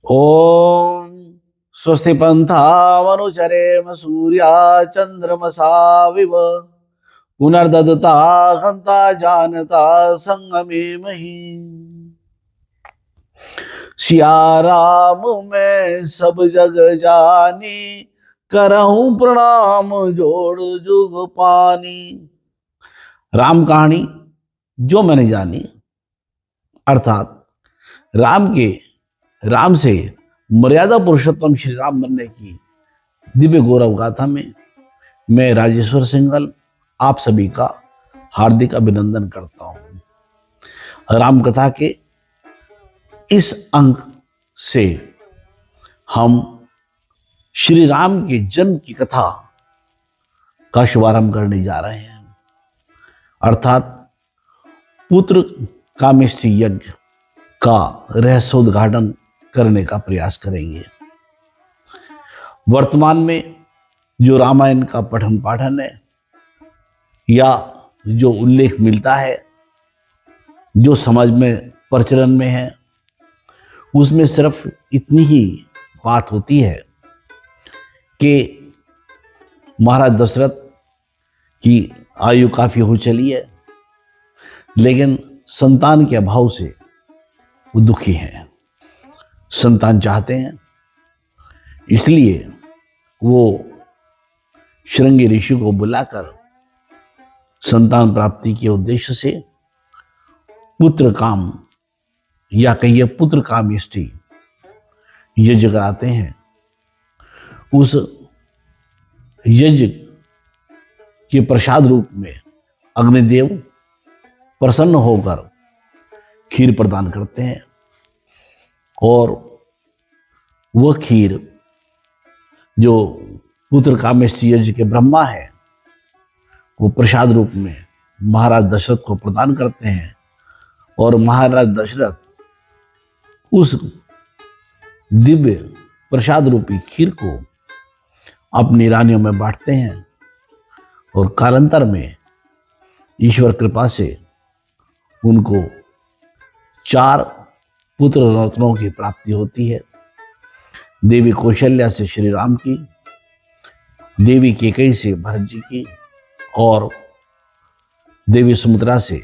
ओम स्वस्ति पंथावनुचरेम सूर्या चंद्रमसा विव पुनर्ददता हंता जानता संगमे मही। सिया राम मैं सब जग जानी, करहूं प्रणाम जोड़ जुग पानी। राम कहानी जो मैंने जानी, अर्थात राम से मर्यादा पुरुषोत्तम श्री राम बनने की दिव्य गौरव गाथा में मैं राजेश्वर सिंघल आप सभी का हार्दिक अभिनंदन करता हूं। राम कथा के इस अंक से हम श्री राम के जन्म की कथा का शुभारंभ करने जा रहे हैं, अर्थात पुत्र कामेष्टि यज्ञ का रहस्योद्घाटन करने का प्रयास करेंगे। वर्तमान में जो रामायण का पठन पाठन है या जो उल्लेख मिलता है, जो समाज में प्रचलन में है, उसमें सिर्फ इतनी ही बात होती है कि महाराज दशरथ की आयु काफी हो चली है, लेकिन संतान के अभाव से वो दुखी हैं। संतान चाहते हैं, इसलिए वो श्रृंगी ऋषि को बुलाकर संतान प्राप्ति के उद्देश्य से पुत्र काम या कहिए पुत्र कामेष्टि यज्ञ कराते हैं। उस यज्ञ के प्रसाद रूप में अग्निदेव प्रसन्न होकर खीर प्रदान करते हैं और वह खीर जो पुत्र कामेष्टि यज्ञ के ब्रह्मा है, वो प्रसाद रूप में महाराज दशरथ को प्रदान करते हैं और महाराज दशरथ उस दिव्य प्रसाद रूपी खीर को अपनी रानियों में बांटते हैं और कालांतर में ईश्वर कृपा से उनको 4 पुत्र रत्नों की प्राप्ति होती है। देवी कौशल्या से श्री राम की, देवी कैकेयी से भरत जी की और देवी सुमित्रा से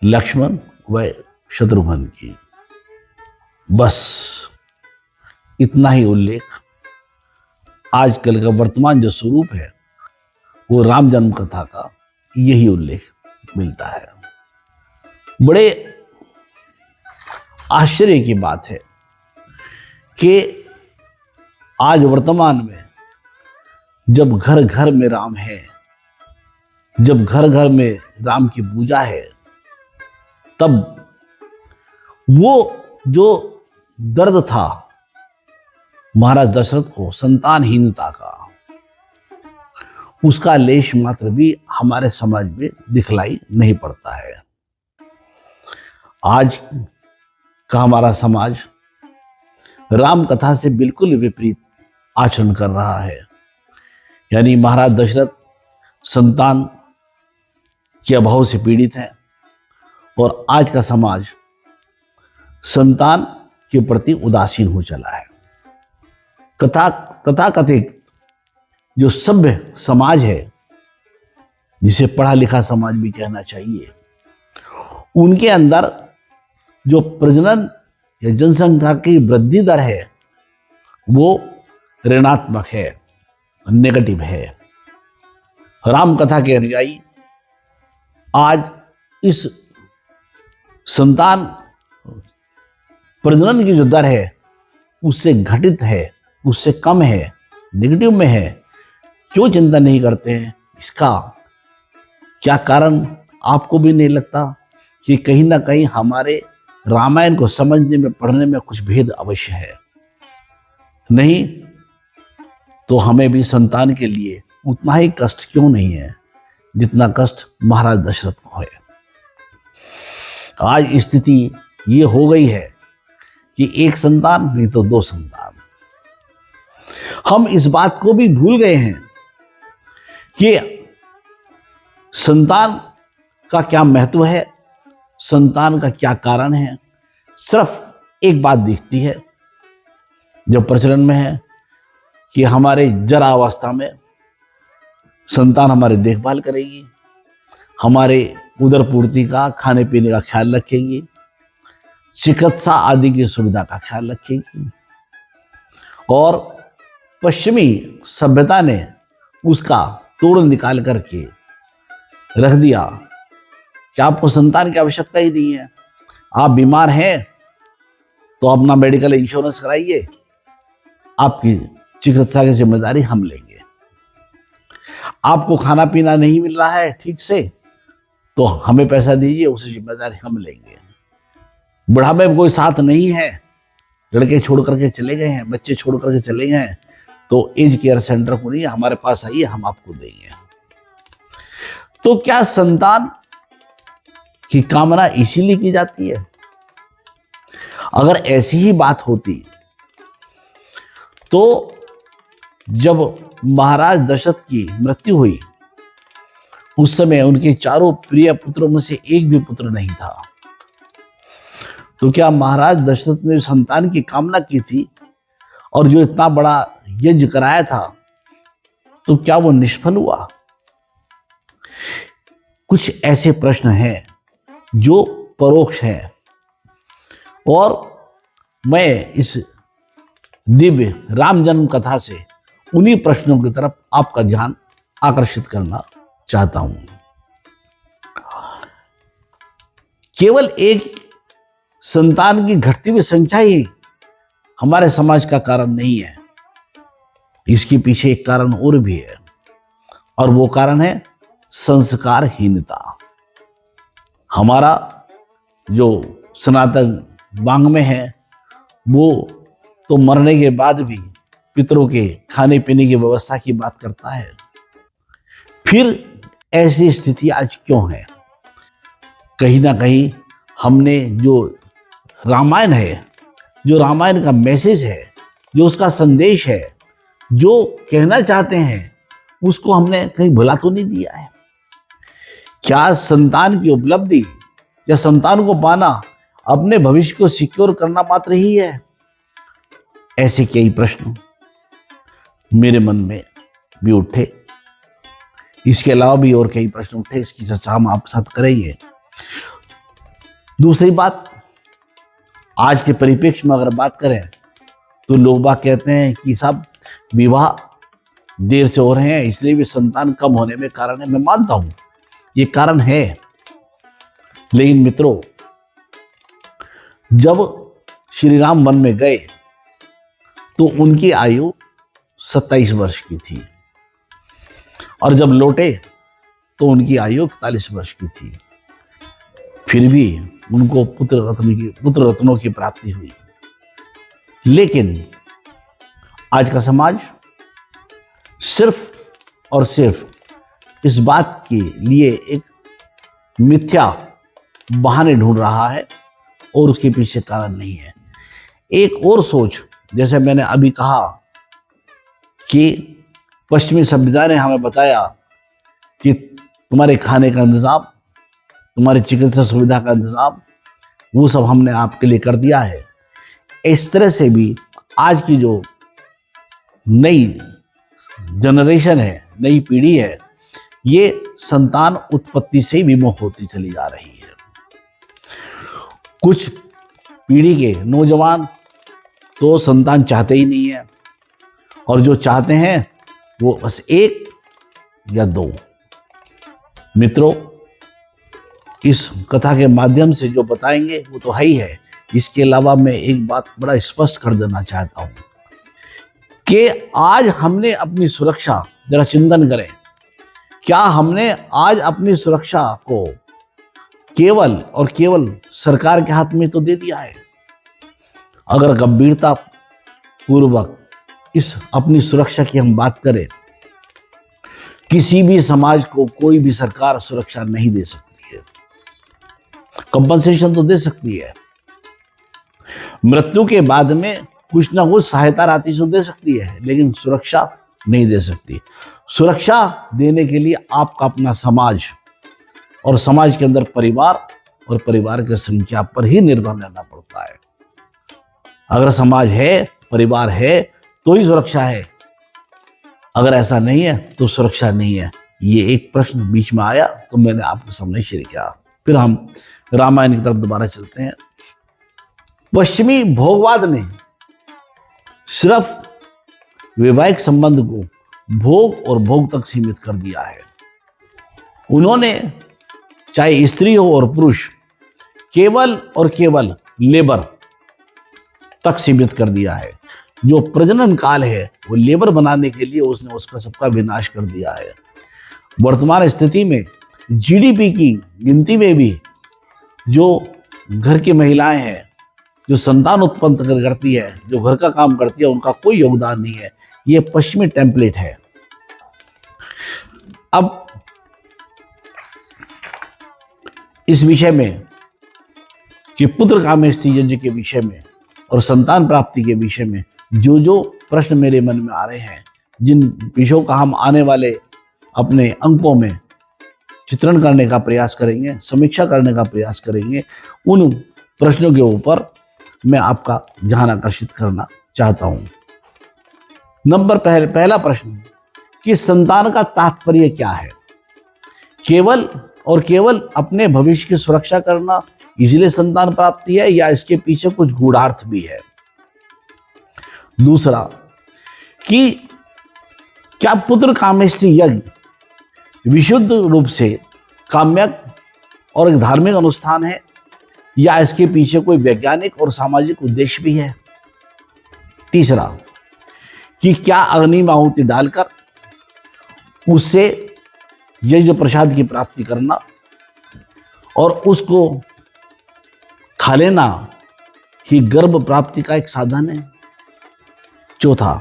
लक्ष्मण व शत्रुघ्न की। बस इतना ही उल्लेख आजकल का वर्तमान जो स्वरूप है वो राम जन्म कथा का यही उल्लेख मिलता है। बड़े आश्चर्य की बात है कि आज वर्तमान में जब घर घर में राम है, जब घर घर में राम की पूजा है, तब वो जो दर्द था महाराज दशरथ को संतानहीनता का, उसका लेश मात्र भी हमारे समाज में दिखलाई नहीं पड़ता है। आज का हमारा समाज राम कथा से बिल्कुल विपरीत आचरण कर रहा है। यानी महाराज दशरथ संतान के अभाव से पीड़ित हैं और आज का समाज संतान के प्रति उदासीन हो चला है। तथाकथित जो सभ्य समाज है, जिसे पढ़ा लिखा समाज भी कहना चाहिए, उनके अंदर जो प्रजनन या जनसंख्या की वृद्धि दर है वो ऋणात्मक है, नेगेटिव है। राम कथा के अनुयायी आज इस संतान प्रजनन की जो दर है उससे घटित है, उससे कम है, नेगेटिव में है। क्यों चिंता नहीं करते हैं? इसका क्या कारण आपको भी नहीं लगता कि कहीं ना कहीं हमारे रामायण को समझने में, पढ़ने में कुछ भेद अवश्य है? नहीं तो हमें भी संतान के लिए उतना ही कष्ट क्यों नहीं है जितना कष्ट महाराज दशरथ को है। आज स्थिति ये हो गई है कि एक संतान नहीं तो 2 संतान। हम इस बात को भी भूल गए हैं कि संतान का क्या महत्व है, संतान का क्या कारण है। सिर्फ एक बात दिखती है जो प्रचलन में है कि हमारे जरा अवस्था में संतान हमारी देखभाल करेगी, हमारे उदर पूर्ति का, खाने पीने का ख्याल रखेगी, चिकित्सा आदि की सुविधा का ख्याल रखेगी। और पश्चिमी सभ्यता ने उसका तोड़ निकाल करके रख दिया कि आपको संतान की आवश्यकता ही नहीं है, आप बीमार हैं तो अपना मेडिकल इंश्योरेंस कराइए, आपकी चिकित्सा की जिम्मेदारी हम लेंगे। आपको खाना पीना नहीं मिल रहा है ठीक से तो हमें पैसा दीजिए, उसकी जिम्मेदारी हम लेंगे। बुढ़ापे में कोई साथ नहीं है, लड़के छोड़ करके चले गए हैं, बच्चे छोड़ करके चले गए हैं, तो एज केयर सेंटर को नहीं, हमारे पास आइए, हम आपको देंगे। तो क्या संतान की कामना इसीलिए की जाती है? अगर ऐसी ही बात होती तो जब महाराज दशरथ की मृत्यु हुई उस समय उनके चारों प्रिय पुत्रों में से एक भी पुत्र नहीं था। तो क्या महाराज दशरथ ने संतान की कामना की थी और जो इतना बड़ा यज्ञ कराया था तो क्या वो निष्फल हुआ? कुछ ऐसे प्रश्न हैं जो परोक्ष हैं और मैं इस दिव्य राम जन्म कथा से उन्हीं प्रश्नों की तरफ आपका ध्यान आकर्षित करना चाहता हूं। केवल एक संतान की घटती हुई संख्या ही हमारे समाज का कारण नहीं है, इसके पीछे एक कारण और भी है और वो कारण है संस्कारहीनता। हमारा जो सनातन वांग में है वो तो मरने के बाद भी पितरों के खाने पीने की व्यवस्था की बात करता है। फिर ऐसी स्थिति आज क्यों है? कहीं ना कहीं हमने जो रामायण है, जो रामायण का मैसेज है, जो उसका संदेश है, जो कहना चाहते हैं, उसको हमने कहीं भुला तो नहीं दिया है? क्या संतान की उपलब्धि या संतान को पाना अपने भविष्य को सिक्योर करना मात्र ही है? ऐसे कई प्रश्न मेरे मन में भी उठे। इसके अलावा भी और कई प्रश्न उठे, इसकी चर्चा हम आप साथ करेंगे। दूसरी बात, आज के परिप्रेक्ष्य में अगर बात करें तो लोग बात कहते हैं कि सब विवाह देर से हो रहे हैं इसलिए भी संतान कम होने में कारण है। मैं मानता हूं ये कारण है, लेकिन मित्रों जब श्री राम वन में गए तो उनकी आयु 27 वर्ष की थी और जब लौटे तो उनकी आयु 41 वर्ष की थी। फिर भी उनको पुत्र रत्नों की प्राप्ति हुई। लेकिन आज का समाज सिर्फ और सिर्फ इस बात के लिए एक मिथ्या बहाने ढूंढ रहा है और उसके पीछे कारण नहीं है। एक और सोच, जैसे मैंने अभी कहा कि पश्चिमी सभ्यता ने हमें बताया कि तुम्हारे खाने का इंतजाम, तुम्हारी चिकित्सा सुविधा का इंतजाम, वो सब हमने आपके लिए कर दिया है। इस तरह से भी आज की जो नई जनरेशन है, नई पीढ़ी है, ये संतान उत्पत्ति से ही विमुख होती चली जा रही है। कुछ पीढ़ी के नौजवान तो संतान चाहते ही नहीं है और जो चाहते हैं वो बस एक या दो। मित्रों इस कथा के माध्यम से जो बताएंगे वो तो है ही है। इसके अलावा मैं एक बात बड़ा स्पष्ट कर देना चाहता हूं कि आज हमने अपनी सुरक्षा, जरा चिंतन करें, क्या हमने आज अपनी सुरक्षा को केवल और केवल सरकार के हाथ में तो दे दिया है? अगर गंभीरता पूर्वक इस अपनी सुरक्षा की हम बात करें, किसी भी समाज को कोई भी सरकार सुरक्षा नहीं दे सकती है। कंपनसेशन तो दे सकती है, मृत्यु के बाद में कुछ ना कुछ सहायता राशि से दे सकती है, लेकिन सुरक्षा नहीं दे सकती। सुरक्षा देने के लिए आपका अपना समाज और समाज के अंदर परिवार और परिवार की संख्या पर ही निर्भर रहना पड़ता है। अगर समाज है परिवार है तो ही सुरक्षा है, अगर ऐसा नहीं है तो सुरक्षा नहीं है। ये एक प्रश्न बीच में आया तो मैंने आपके सामने शेयर किया। फिर हम रामायण की तरफ दोबारा चलते हैं। पश्चिमी भोगवाद ने सिर्फ वैवाहिक संबंध को भोग और भोग तक सीमित कर दिया है। उन्होंने चाहे स्त्री हो और पुरुष केवल और केवल लेबर तक सीमित कर दिया है। जो प्रजनन काल है वो लेबर बनाने के लिए उसने उसका सबका विनाश कर दिया है। वर्तमान स्थिति में जीडीपी की गिनती में भी जो घर की महिलाएं हैं, जो संतान उत्पन्न करती है, जो घर का काम करती है, उनका कोई योगदान नहीं है। ये पश्चिमी टेम्पलेट है। अब इस विषय में कि पुत्र कामेष्टि यज्ञ के विषय में और संतान प्राप्ति के विषय में जो जो प्रश्न मेरे मन में आ रहे हैं, जिन विषयों का हम आने वाले अपने अंकों में चित्रण करने का प्रयास करेंगे, समीक्षा करने का प्रयास करेंगे, उन प्रश्नों के ऊपर मैं आपका ध्यान आकर्षित करना चाहता हूं। नंबर पहला प्रश्न कि संतान का तात्पर्य क्या है? केवल और केवल अपने भविष्य की सुरक्षा करना इसलिए संतान प्राप्ति है, या इसके पीछे कुछ गूढ़ार्थ भी है? दूसरा कि क्या पुत्र कामेष्टि यज्ञ विशुद्ध रूप से काम्यक और एक धार्मिक अनुष्ठान है, या इसके पीछे कोई वैज्ञानिक और सामाजिक उद्देश्य भी है? तीसरा कि क्या अग्नि में आहुति डालकर उससे यज्ञ प्रसाद की प्राप्ति करना और उसको खा लेना ही गर्भ प्राप्ति का एक साधन है? चौथा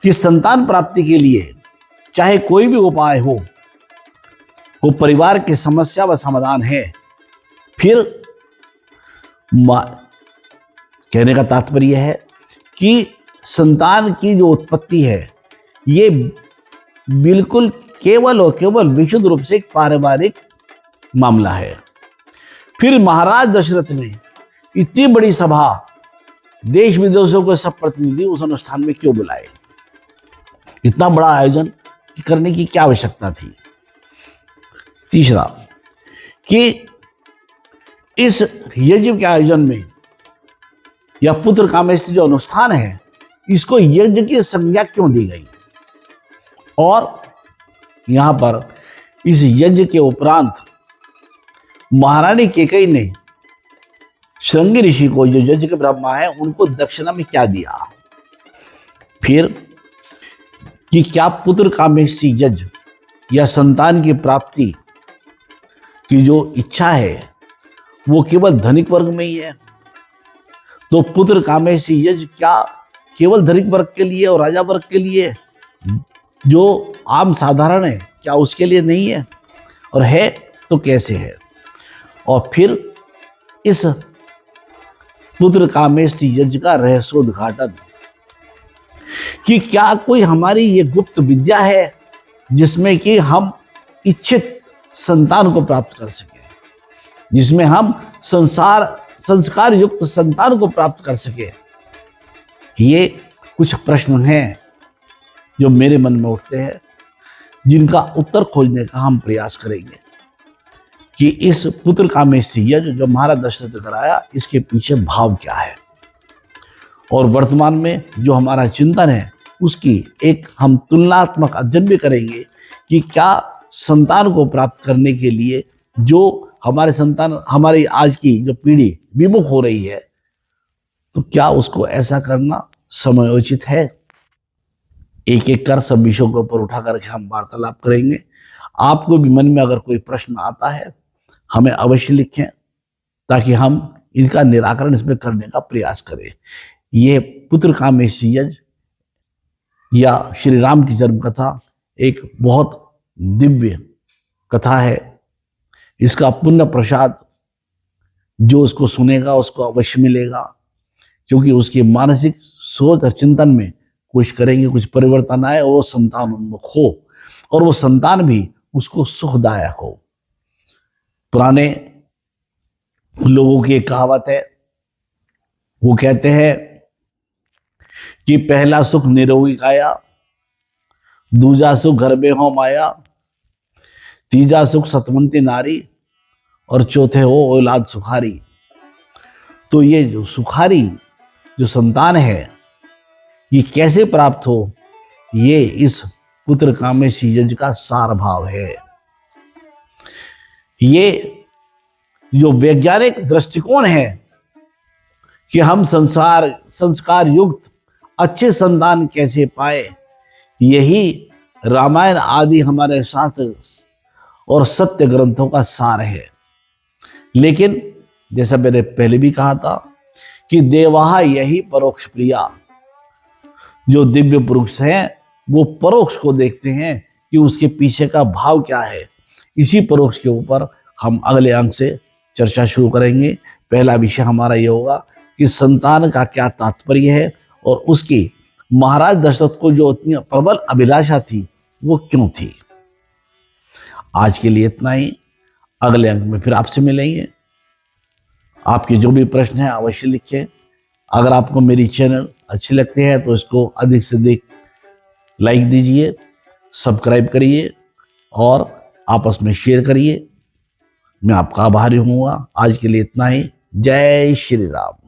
कि संतान प्राप्ति के लिए चाहे कोई भी उपाय हो, वो परिवार की समस्या व समाधान है। फिर कहने का तात्पर्य है कि संतान की जो उत्पत्ति है ये बिल्कुल केवल और केवल विशुद्ध रूप से एक पारिवारिक मामला है। फिर महाराज दशरथ ने इतनी बड़ी सभा, देश विदेशों के सब प्रतिनिधि उस अनुष्ठान में क्यों बुलाए? इतना बड़ा आयोजन करने की क्या आवश्यकता थी? तीसरा कि इस यज्ञ के आयोजन में या पुत्र कामेष्टि जो अनुष्ठान है, इसको यज्ञ की संज्ञा क्यों दी गई? और यहां पर इस यज्ञ के उपरांत महारानी कैकेयी ने श्रृंगी ऋषि को, जो यज्ञ के ब्रह्मा है, उनको दक्षिणा में क्या दिया? फिर कि क्या पुत्र कामेष्टि यज्ञ या संतान की प्राप्ति की जो इच्छा है वो केवल धनिक वर्ग में ही है? तो पुत्र कामेष्टि यज्ञ क्या केवल धनिक वर्ग के लिए और राजा वर्ग के लिए, जो आम साधारण है, क्या उसके लिए नहीं है? और है तो कैसे है? और फिर इस पुत्र कामेष्टि यज्ञ का रहस्योद्घाटन कि क्या कोई हमारी ये गुप्त विद्या है जिसमें कि हम इच्छित संतान को प्राप्त कर सके, जिसमें हम संस्कार युक्त संतान को प्राप्त कर सके? ये कुछ प्रश्न हैं जो मेरे मन में उठते हैं, जिनका उत्तर खोजने का हम प्रयास करेंगे कि इस पुत्र कामेष्टि यज्ञ जो महाराज दशरथ कराया, इसके पीछे भाव क्या है, और वर्तमान में जो हमारा चिंतन है उसकी एक हम तुलनात्मक अध्ययन भी करेंगे कि क्या संतान को प्राप्त करने के लिए जो हमारी आज की जो पीढ़ी विमुख हो रही है, तो क्या उसको ऐसा करना समयोचित है? एक एक कर सब विषयों के ऊपर उठा करके हम वार्तालाप करेंगे। आपको भी मन में अगर कोई प्रश्न आता है हमें अवश्य लिखें, ताकि हम इनका निराकरण इसमें करने का प्रयास करें। ये पुत्र कामेष्टि यज्ञ या श्री राम की जन्म कथा एक बहुत दिव्य कथा है। इसका पुण्य प्रसाद जो उसको सुनेगा उसको अवश्य मिलेगा, क्योंकि उसकी मानसिक सोच और चिंतन में कुछ करेंगे, कुछ परिवर्तन आए, और वो संतान उन्मुख हो और वो संतान भी उसको सुखदायक हो। पुराने लोगों की एक कहावत है, वो कहते हैं कि पहला सुख निरोगी काया, दूजा सुख घर में हो माया, तीजा सुख सतवंती नारी, और चौथे हो औलाद सुखारी। तो ये जो सुखारी जो संतान है ये कैसे प्राप्त हो, ये इस पुत्र कामे सीजज का सार भाव है। ये जो वैज्ञानिक दृष्टिकोण है कि हम संस्कार युक्त अच्छे संतान कैसे पाए, यही रामायण आदि हमारे शास्त्र और सत्य ग्रंथों का सार है। लेकिन जैसा मैंने पहले भी कहा था कि देवाहा यही परोक्ष प्रिया, जो दिव्य पुरुष हैं वो परोक्ष को देखते हैं कि उसके पीछे का भाव क्या है। इसी परोक्ष के ऊपर हम अगले अंक से चर्चा शुरू करेंगे। पहला विषय हमारा ये होगा कि संतान का क्या तात्पर्य है और उसकी महाराज दशरथ को जो इतनी प्रबल अभिलाषा थी वो क्यों थी। आज के लिए इतना ही, अगले अंक में फिर आपसे मिलेंगे। आपके जो भी प्रश्न हैं अवश्य लिखें। अगर आपको मेरी चैनल अच्छी लगती है तो इसको अधिक से अधिक लाइक दीजिए, सब्सक्राइब करिए और आपस में शेयर करिए। मैं आपका आभारी हूँगा। आज के लिए इतना ही। जय श्री राम।